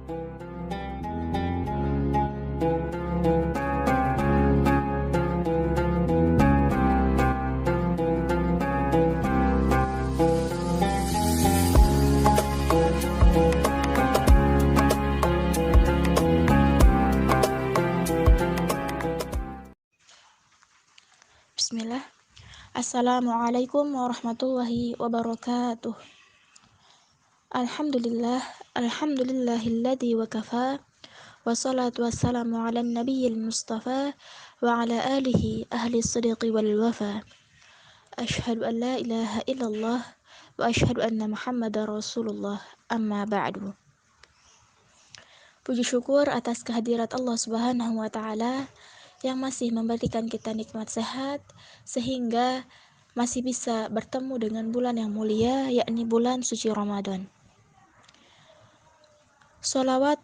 Bismillah. Assalamualaikum warahmatullahi wabarakatuh. Alhamdulillahilladzi wa kafa. Wassalatu wassalamu ala nabiyil mustafa wa ala alihi ahli sidqi wal wafa. Ashhadu an la ilaha illallah wa ashhadu anna Muhammadar Rasulullah. Amma ba'du. Puji syukur atas kehadirat Allah Subhanahu wa taala yang masih memberikan kita nikmat sehat sehingga masih bisa bertemu dengan bulan yang mulia, yakni bulan suci Ramadan. Sholawat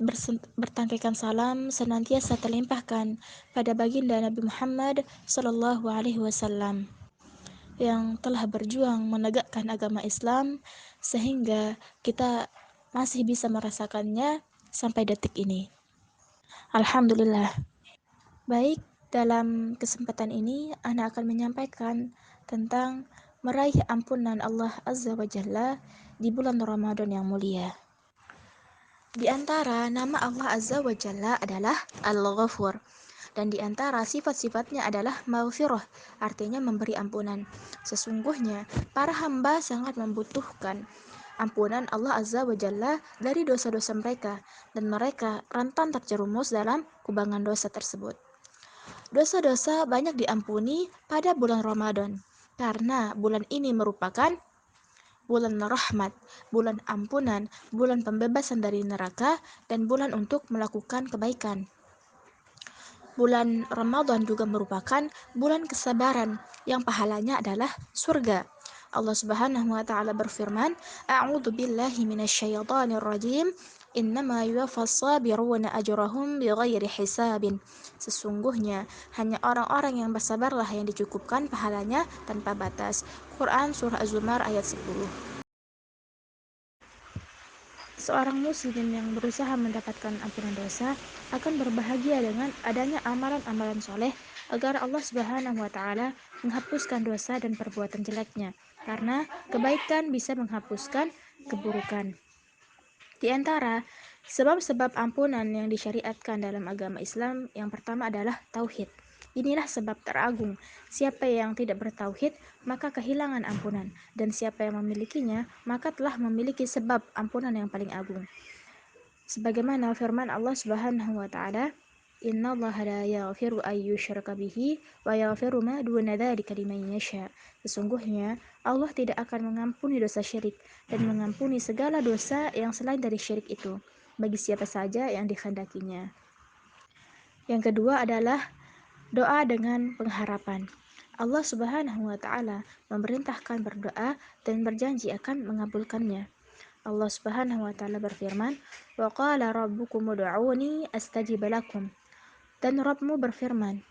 bertangkaikan salam senantiasa terlimpahkan pada baginda Nabi Muhammad Sallallahu Alaihi Wasallam yang telah berjuang menegakkan agama Islam sehingga kita masih bisa merasakannya sampai detik ini. Alhamdulillah. Baik, dalam kesempatan ini Ana akan menyampaikan tentang meraih ampunan Allah Azza wa Jalla di bulan Ramadan yang mulia. Di antara nama Allah Azza wa Jalla adalah Al-Ghafur, dan di antara sifat-sifatnya adalah maghfirah, artinya memberi ampunan. Sesungguhnya para hamba sangat membutuhkan ampunan Allah Azza wa Jalla dari dosa-dosa mereka, dan mereka rentan terjerumus dalam kubangan dosa tersebut. Dosa-dosa banyak diampuni pada bulan Ramadan, karena bulan ini merupakan bulan rahmat, bulan ampunan, bulan pembebasan dari neraka, dan bulan untuk melakukan kebaikan. Bulan Ramadan juga merupakan bulan kesabaran yang pahalanya adalah surga. Allah Subhanahu wa taala berfirman, "A'udzu billahi minasyaitonir rajim. Innama yuwaffas sabiruna ajrahum bighairi hisabin." Sesungguhnya hanya orang-orang yang bersabarlah yang dicukupkan pahalanya tanpa batas. Quran surah Az-Zumar ayat 10. Seorang muslim yang berusaha mendapatkan ampunan dosa akan berbahagia dengan adanya amalan-amalan soleh agar Allah Subhanahu wa taala menghapuskan dosa dan perbuatan jeleknya, karena kebaikan bisa menghapuskan keburukan. Di antara sebab-sebab ampunan yang disyariatkan dalam agama Islam, yang pertama adalah tauhid. Inilah sebab teragung. Siapa yang tidak bertauhid, maka kehilangan ampunan, dan siapa yang memilikinya, maka telah memiliki sebab ampunan yang paling agung. Sebagaimana firman Allah Subhanahu wa taala, "Innallaha la yaghfiru an yushraka bihi wa yaghfiru ma duna dzalika liman yasha." Sesungguhnya Allah tidak akan mengampuni dosa syirik dan mengampuni segala dosa yang selain dari syirik itu bagi siapa saja yang dikehendakinya. Yang kedua adalah doa dengan pengharapan. Allah Subhanahu wa taala memerintahkan berdoa dan berjanji akan mengabulkannya. Allah Subhanahu wa taala berfirman, "Wa qala rabbukum ud'uni astajib lakum." Dan Rabbmu berfirman,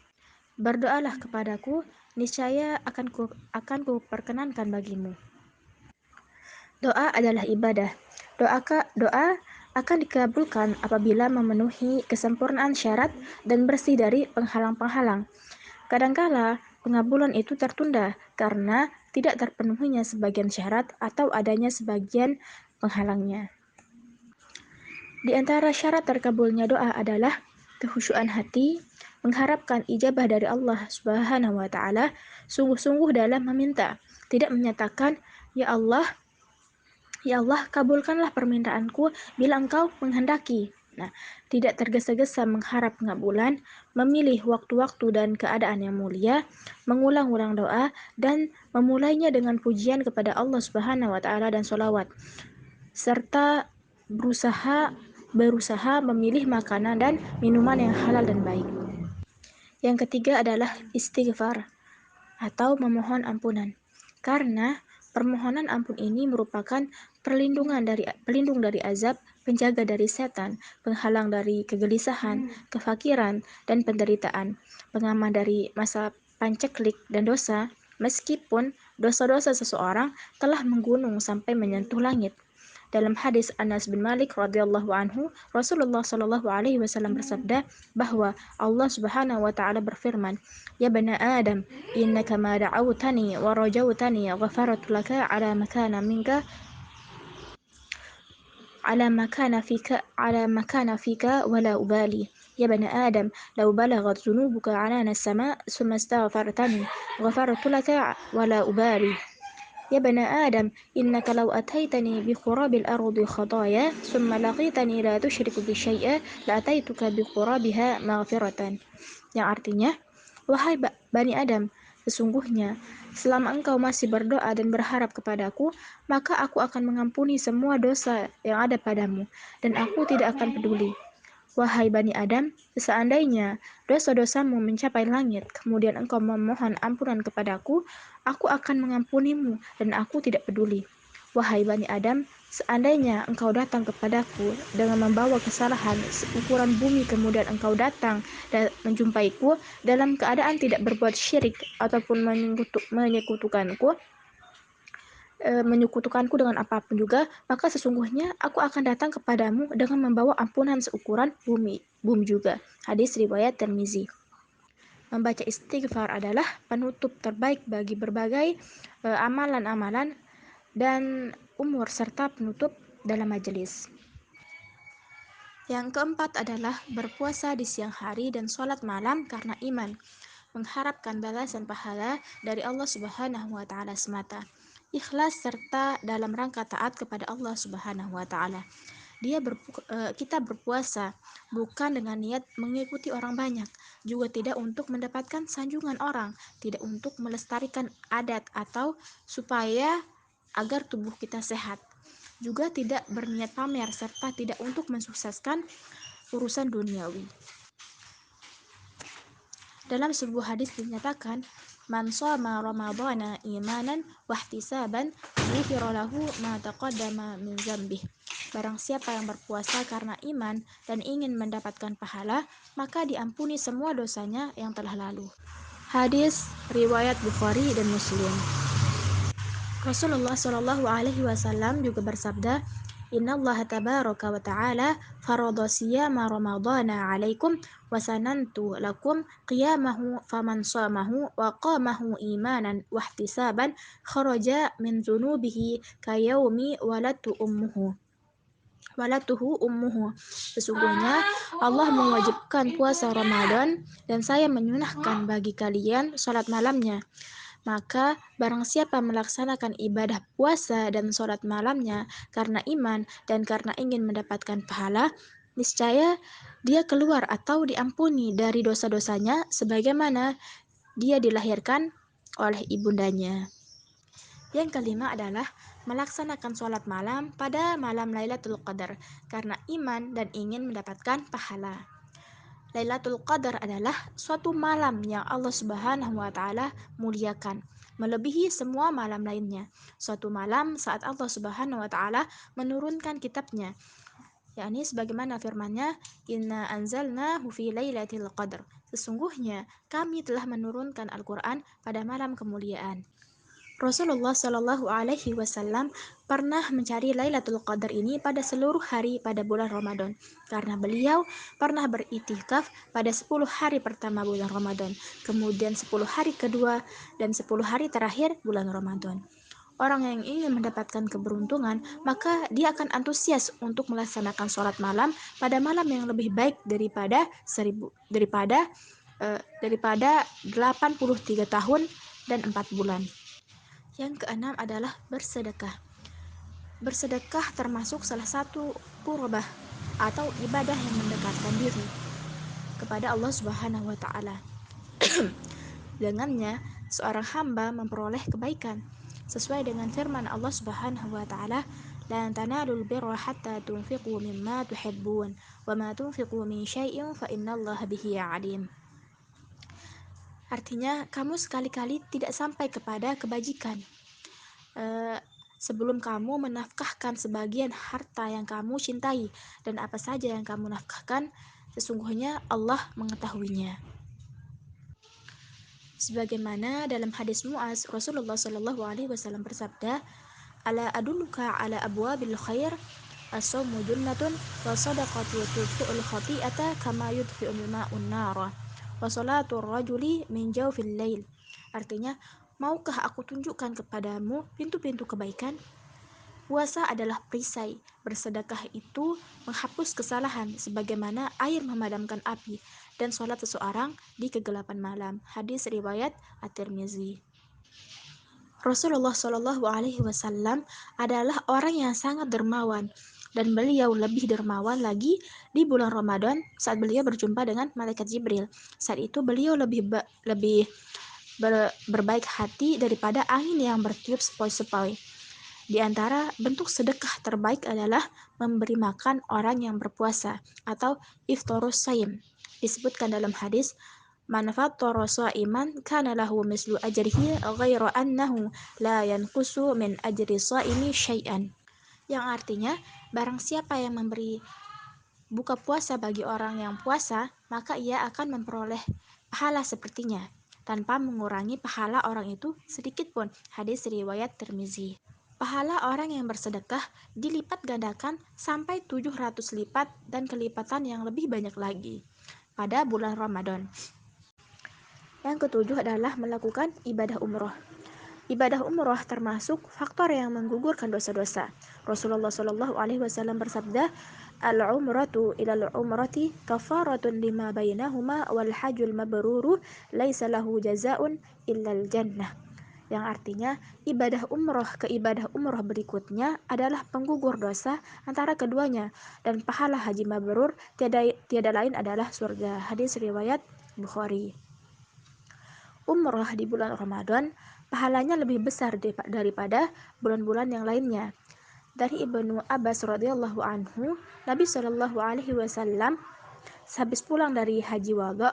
"Berdoalah kepadaku, niscaya akan ku perkenankan bagimu." Doa adalah ibadah. Doa akan dikabulkan apabila memenuhi kesempurnaan syarat dan bersih dari penghalang-penghalang. Kadangkala pengabulan itu tertunda karena tidak terpenuhinya sebagian syarat atau adanya sebagian penghalangnya. Di antara syarat terkabulnya doa adalah kekhusyuan hati, mengharapkan ijabah dari Allah Subhanahu wa taala, sungguh-sungguh dalam meminta, tidak menyatakan, "Ya Allah, kabulkanlah permintaanku bila Engkau menghendaki." Nah, tidak tergesa-gesa mengharap pengabulan, memilih waktu-waktu dan keadaan yang mulia, mengulang-ulang doa, dan memulainya dengan pujian kepada Allah Subhanahu wa taala dan sholawat, serta berusaha memilih makanan dan minuman yang halal dan baik. Yang ketiga adalah istighfar atau memohon ampunan, karena permohonan ampun ini merupakan pelindung dari azab, penjaga dari setan, penghalang dari kegelisahan, kefakiran, dan penderitaan, pengaman dari masa panceklik dan dosa, meskipun dosa-dosa seseorang telah menggunung sampai menyentuh langit. Dalam hadis Anas bin Malik radhiyallahu anhu, Rasulullah shallallahu alaihi wasallam bersabda bahwa Allah Subhanahu wa taala berfirman, "Ya bani Adam, innaka ma da'awtani wa rajautani ghafartu laka على ما كان فيك ولا أبالي يا ابن آدم لو بلغت ذنوبك عنان السماء ثم استغفرتني غفرت لك ولا أبالي يا ابن آدم إنك لو أتيتني بقراب الأرض خطايا ثم لقيتني لا تشرك بي شيئا لأتيتك بقرابها مغفرة. Yang artinya, wahai Bani Adam, sesungguhnya selama engkau masih berdoa dan berharap kepadaku, maka aku akan mengampuni semua dosa yang ada padamu, dan aku tidak akan peduli. Wahai Bani Adam, seandainya dosa-dosamu mencapai langit, kemudian engkau memohon ampunan kepadaku, aku akan mengampunimu dan aku tidak peduli. Wahai Bani Adam, seandainya engkau datang kepadaku dengan membawa kesalahan seukuran bumi, kemudian engkau datang dan menjumpaiku dalam keadaan tidak berbuat syirik ataupun menyekutukanku dengan apapun juga, maka sesungguhnya aku akan datang kepadamu dengan membawa ampunan seukuran bumi juga. Hadis riwayat Tirmizi. Membaca istighfar adalah penutup terbaik bagi berbagai amalan-amalan dan umur serta penutup dalam majelis. Yang keempat adalah berpuasa di siang hari dan sholat malam karena iman, mengharapkan balasan pahala dari Allah Subhanahu wa taala semata. Ikhlas serta dalam rangka taat kepada Allah Subhanahu wa taala. Kita berpuasa bukan dengan niat mengikuti orang banyak, juga tidak untuk mendapatkan sanjungan orang, tidak untuk melestarikan adat atau supaya agar tubuh kita sehat. Juga tidak berniat pamer serta tidak untuk mensukseskan urusan duniawi. Dalam sebuah hadis dinyatakan, "Man shoma ramadhana imanan wahtisaban, ghufira lahu ma taqaddama min dzambih." Barang siapa yang berpuasa karena iman dan ingin mendapatkan pahala, maka diampuni semua dosanya yang telah lalu. Hadis riwayat Bukhari dan Muslim. Rasulullah Shallallahu alaihi wasallam juga bersabda, "Inna Allah tabaraka wa ta'ala farada siyama ramadhana 'alaikum wa sanantu lakum qiyamahu faman shamahu wa qamahu imanan wa ihtisaban kharaja min dzunubihi kayaumi walatuhu ummuhu." Sesungguhnya Allah mewajibkan puasa Ramadan dan saya menyunahkan bagi kalian salat malamnya. Maka barang siapa melaksanakan ibadah puasa dan sholat malamnya karena iman dan karena ingin mendapatkan pahala, niscaya dia keluar atau diampuni dari dosa-dosanya sebagaimana dia dilahirkan oleh ibundanya. Yang kelima adalah melaksanakan sholat malam pada malam Lailatul Qadar karena iman dan ingin mendapatkan pahala. Lailatul Qadar adalah suatu malam yang Allah Subhanahu wa taala muliakan, melebihi semua malam lainnya. Suatu malam saat Allah Subhanahu wa taala menurunkan kitabnya, yakni sebagaimana firman-Nya, "Inna anzalnahu fi lailatul qadar." Sesungguhnya kami telah menurunkan Al-Qur'an pada malam kemuliaan. Rasulullah Shallallahu alaihi wasallam pernah mencari Lailatul Qadar ini pada seluruh hari pada bulan Ramadan karena beliau pernah beriktikaf pada 10 hari pertama bulan Ramadan, kemudian 10 hari kedua dan 10 hari terakhir bulan Ramadan. Orang yang ingin mendapatkan keberuntungan, maka dia akan antusias untuk melaksanakan sholat malam pada malam yang lebih baik daripada 83 tahun dan 4 bulan. Yang keenam adalah bersedekah. Bersedekah termasuk salah satu qurbah atau ibadah yang mendekatkan diri kepada Allah Subhanahu wa taala. Dengannya seorang hamba memperoleh kebaikan sesuai dengan firman Allah Subhanahu wa taala, "Lan tanalul birra hatta tunfiqu mimma tuhibbun wa ma tunfiqu min syai'in fa innallaha bihi 'alim." Artinya, kamu sekali-kali tidak sampai kepada kebajikan sebelum kamu menafkahkan sebagian harta yang kamu cintai, dan apa saja yang kamu nafkahkan, sesungguhnya Allah mengetahuinya. Sebagaimana dalam hadis Muaz, Rasulullah Shallallahu alaihi wasallam bersabda, Ala adulluka ala abwabil khair, as-sawmu junnatun, wa sadaqatu tudfi'ul khati'ata kama yudfi'ul ma'un nara, wa salatul rajuli min jawfil lail. Artinya, maukah aku tunjukkan kepadamu pintu-pintu kebaikan? Puasa adalah perisai, bersedekah itu menghapus kesalahan sebagaimana air memadamkan api, dan sholat seseorang di kegelapan malam. Hadis riwayat At-Tirmizi. Rasulullah Shallallahu Alaihi Wasallam adalah orang yang sangat dermawan, dan beliau lebih dermawan lagi di bulan Ramadan saat beliau berjumpa dengan malaikat Jibril. Saat itu beliau lebih berbaik hati daripada angin yang bertiup sepoi-sepoi. Di antara bentuk sedekah terbaik adalah memberi makan orang yang berpuasa atau iftarus shaim. Disebutkan dalam hadis, "Man fattara sha'iman kana lahu mislu ajrihi ghaira annahu la yanqusu min ajri shaimi syai'an." Yang artinya, barang siapa yang memberi buka puasa bagi orang yang puasa, maka ia akan memperoleh pahala sepertinya tanpa mengurangi pahala orang itu sedikit pun. Hadis riwayat Tirmizi. Pahala orang yang bersedekah dilipat gandakan sampai 700 lipat dan kelipatan yang lebih banyak lagi pada bulan Ramadan. Yang ketujuh adalah melakukan ibadah umroh. Ibadah umroh termasuk faktor yang menggugurkan dosa-dosa. Rasulullah Shallallahu Alaihi Wasallam bersabda, "Al-umratu ilal umrati kafaratun lima bainahuma wal hajjul mabruru laisa lahu jazaun illal jannah." Yang artinya, ibadah umroh ke ibadah umroh berikutnya adalah penggugur dosa antara keduanya, dan pahala haji mabrur tiada lain adalah surga. Hadis riwayat Bukhari. Umroh di bulan Ramadan pahalanya lebih besar daripada bulan-bulan yang lainnya. Dari Ibnu Abbas radhiyallahu anhu, Nabi Shallallahu Alaihi Wasallam habis pulang dari haji wada,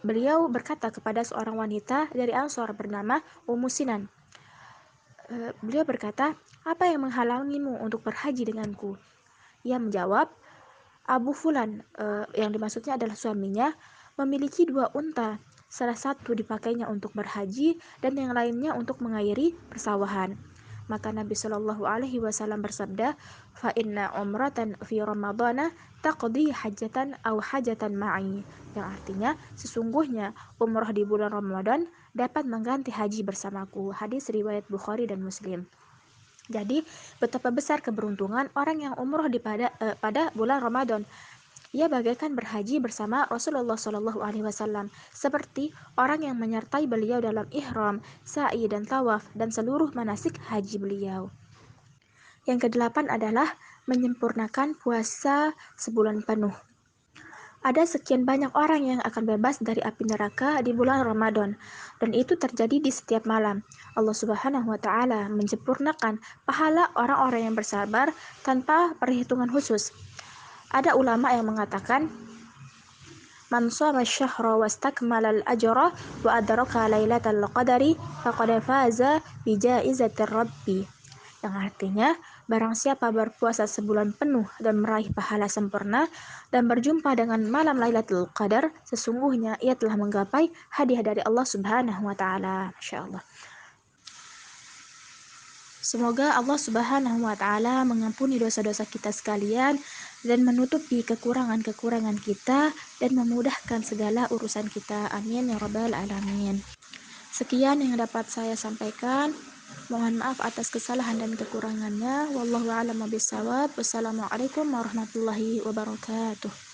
beliau berkata kepada seorang wanita dari Ansor bernama Ummu Sinan. Beliau berkata, "Apa yang menghalangimu untuk berhaji denganku?" Ia menjawab, "Abu Fulan," yang dimaksudnya adalah suaminya, "memiliki 2 unta. Salah satu dipakainya untuk berhaji dan yang lainnya untuk mengairi persawahan." Maka Nabi Shallallahu Alaihi Wasallam bersabda, "Fa inna umratan fi Ramadana taqdi hajatan aw hajatan ma'i." Yang artinya, sesungguhnya umrah di bulan Ramadan dapat mengganti haji bersamaku. Hadis riwayat Bukhari dan Muslim. Jadi, betapa besar keberuntungan orang yang umroh pada bulan Ramadan. Ia bagaikan berhaji bersama Rasulullah Shallallahu Alaihi Wasallam, seperti orang yang menyertai beliau dalam ihram, sa'i dan tawaf dan seluruh manasik haji beliau. Yang kedelapan adalah menyempurnakan puasa sebulan penuh. Ada sekian banyak orang yang akan bebas dari api neraka di bulan Ramadan, dan itu terjadi di setiap malam. Allah Subhanahu wa Ta'ala menyempurnakan pahala orang-orang yang bersabar tanpa perhitungan khusus. Ada ulama yang mengatakan, "Man shoma asy-syahra wastakmala al-ajra wa adraka lailatal qadari faqad faza bi jaizatir rabbi." Yang artinya, barang siapa berpuasa sebulan penuh dan meraih pahala sempurna dan berjumpa dengan malam Lailatul Qadar, sesungguhnya ia telah menggapai hadiah dari Allah Subhanahu wa Ta'ala. Masya Allah. Semoga Allah Subhanahu wa Ta'ala mengampuni dosa-dosa kita sekalian dan menutupi kekurangan-kekurangan kita dan memudahkan segala urusan kita. Amin ya rabbal alamin. Sekian yang dapat saya sampaikan. Mohon maaf atas kesalahan dan kekurangannya. Wallahu a'lam bishawab. Wassalamualaikum warahmatullahi wabarakatuh.